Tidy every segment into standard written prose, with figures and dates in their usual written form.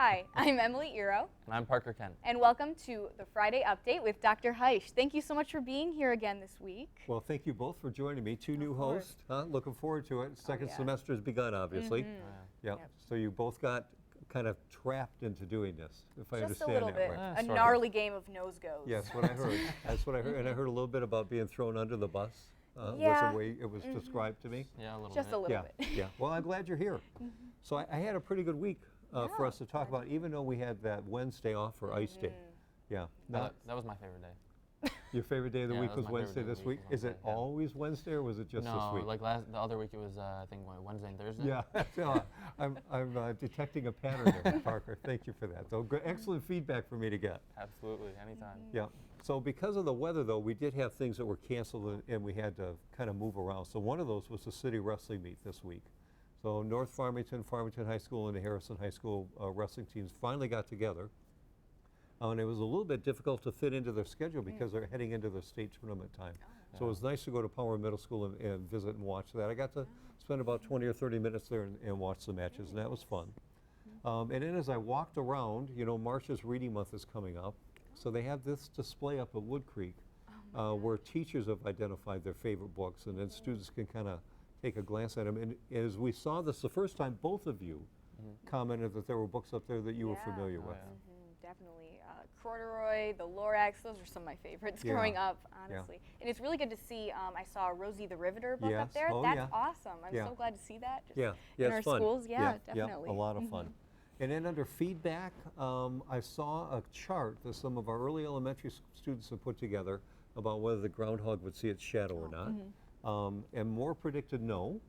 Hi, I'm Emily Eahrow. And I'm Parker Kent. And welcome to the Friday Update with Dr. Heisch. Thank you so much for being here again this week. Well, thank you both for joining me. Two new hosts. Looking forward to it. Second semester has begun, obviously. Yep. So you both got kind of trapped into doing this, if I Just a understand little that bit. right. A gnarly game of nose goes. Yes, what I heard. That's what I heard. And I heard a little bit about being thrown under the bus. Was the way it was described to me. Yeah, a little Just bit. a little bit. Yeah. Well, I'm glad you're here. So I had a pretty good week for us to talk about, even though we had that Wednesday off for Ice Day. Yeah. That was my favorite day. Your favorite day of the Yeah, week that was was my Wednesday favorite day of this the week week? was Is it Wednesday, yeah. always Wednesday, or was it just this week? No, like the other week it was I think Wednesday and Thursday. Yeah, I'm detecting a pattern there, Parker. Thank you for that. So excellent feedback for me to get. Absolutely, anytime. Yeah. So because of the weather, though, we did have things that were canceled and we had to kind of move around. So one of those was the city wrestling meet this week. So North Farmington, Farmington High School, and the Harrison High School wrestling teams finally got together. And it was a little bit difficult to fit into their schedule because they're heading into their state tournament time. So it was nice to go to Power Middle School and visit and watch that. I got to spend about 20 or 30 minutes there and watch the matches, and that was fun. And then as I walked around, you know, March's Reading Month is coming up. So they have this display up at Wood Creek where teachers have identified their favorite books, and then students can kind of take a glance at them. And as we saw this the first time, both of you commented that there were books up there that you were familiar with. Definitely. Corduroy, the Lorax, those are some of my favorites growing up, honestly. And it's really good to see, I saw Rosie the Riveter book up there. That's awesome. I'm so glad to see that just in our schools. Yeah, definitely. A lot of fun. And then under feedback, I saw a chart that some of our early elementary students have put together about whether the groundhog would see its shadow or not. And more predicted no,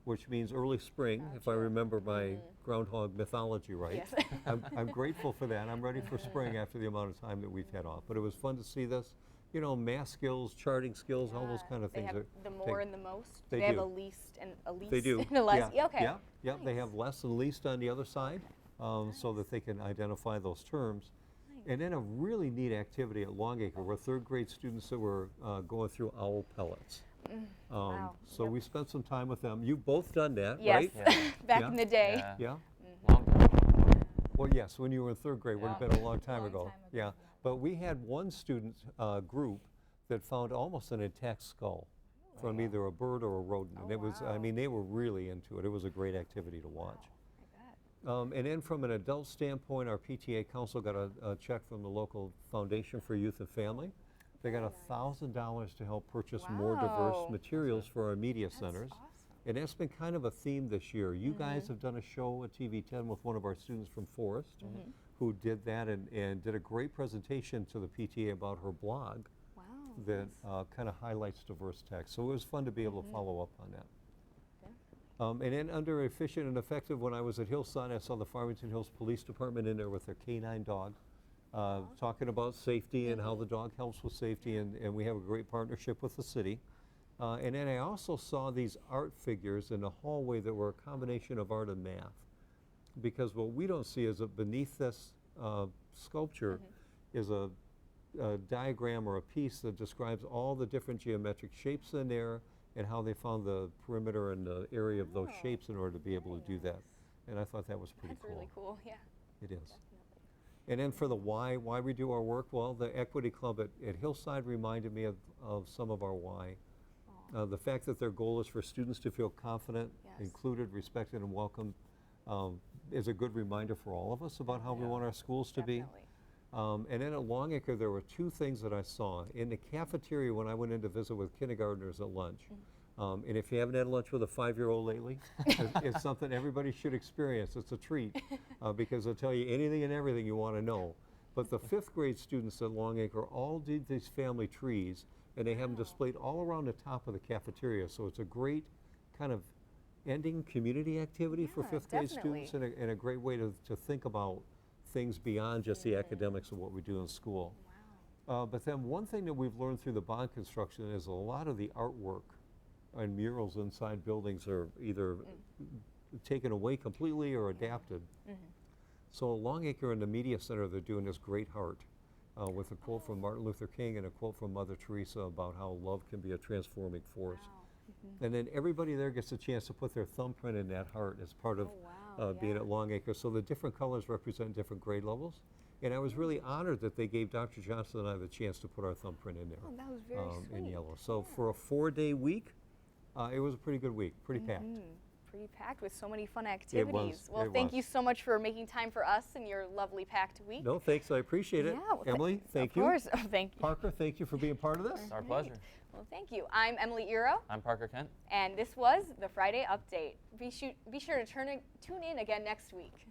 which means early spring, if I remember my groundhog mythology right. Yes. I'm grateful for that. I'm ready for spring after the amount of time that we've had off. But it was fun to see this. You know, math skills, charting skills, all those kind of things. They have the more and the most. They have do. a least and a least They do. and a less. Yeah. Okay. Yeah. They have less and least on the other side, so that they can identify those terms. And then a really neat activity at Longacre where third grade students that were going through owl pellets. So we spent some time with them. You've both done that, right? Yes, back in the day. Yeah. Long time. Well, yes, when you were in third grade, would have been a long time ago. Yeah. But we had one student group that found almost an intact skull from either a bird or a rodent. And it was, I mean, they were really into it. It was a great activity to watch. And then from an adult standpoint, our PTA Council got a check from the local Foundation for Youth and Family. They got $1,000 to help purchase more diverse materials for our media centers. And that's been kind of a theme this year. You guys have done a show at TV10 with one of our students from Forest who did that and did a great presentation to the PTA about her blog that kind of highlights diverse text. So it was fun to be able to follow up on that. And then under efficient and effective, when I was at Hillside, I saw the Farmington Hills Police Department in there with their canine dog, talking about safety and how the dog helps with safety, and we have a great partnership with the city. And then I also saw these art figures in the hallway that were a combination of art and math. Because what we don't see is that beneath this sculpture is a diagram or a piece that describes all the different geometric shapes in there and how they found the perimeter and the area of those shapes in order to be able to do that. And I thought that was pretty cool. That's really cool, yeah. It is. And then for the why we do our work, well, the Equity Club at Hillside reminded me of some of our why. The fact that their goal is for students to feel confident, included, respected, and welcome is a good reminder for all of us about how we want our schools to be. And then at Longacre, there were two things that I saw. In the cafeteria when I went in to visit with kindergartners at lunch, and if you haven't had lunch with a 5-year-old lately, it's something everybody should experience. It's a treat because they'll tell you anything and everything you want to know. But the 5th grade students at Longacre all did these family trees, and they have them displayed all around the top of the cafeteria. So it's a great kind of ending community activity for 5th grade students and a great way to think about things beyond just the academics of what we do in school. But then one thing that we've learned through the bond construction is a lot of the artwork and murals inside buildings are either taken away completely or adapted. So at Longacre in the Media Center, they're doing this great heart with a quote from Martin Luther King and a quote from Mother Teresa about how love can be a transforming force. And then everybody there gets a chance to put their thumbprint in that heart as part of being at Longacre. So the different colors represent different grade levels. And I was really honored that they gave Dr. Johnson and I the chance to put our thumbprint in there. Oh, that was very sweet. In yellow. So for a 4-day week, it was a pretty good week, pretty packed. Pretty packed with so many fun activities. Well, It thank was. you so much for making time for us and your lovely packed week. No, thanks, I appreciate it. Yeah, well, Emily, thank you. Of course, thank you. Parker, thank you for being part of this. It's our pleasure. Well, thank you. I'm Emily Eahrow, I'm Parker Kent. and this was the Friday Update. Be sure to tune in again next week.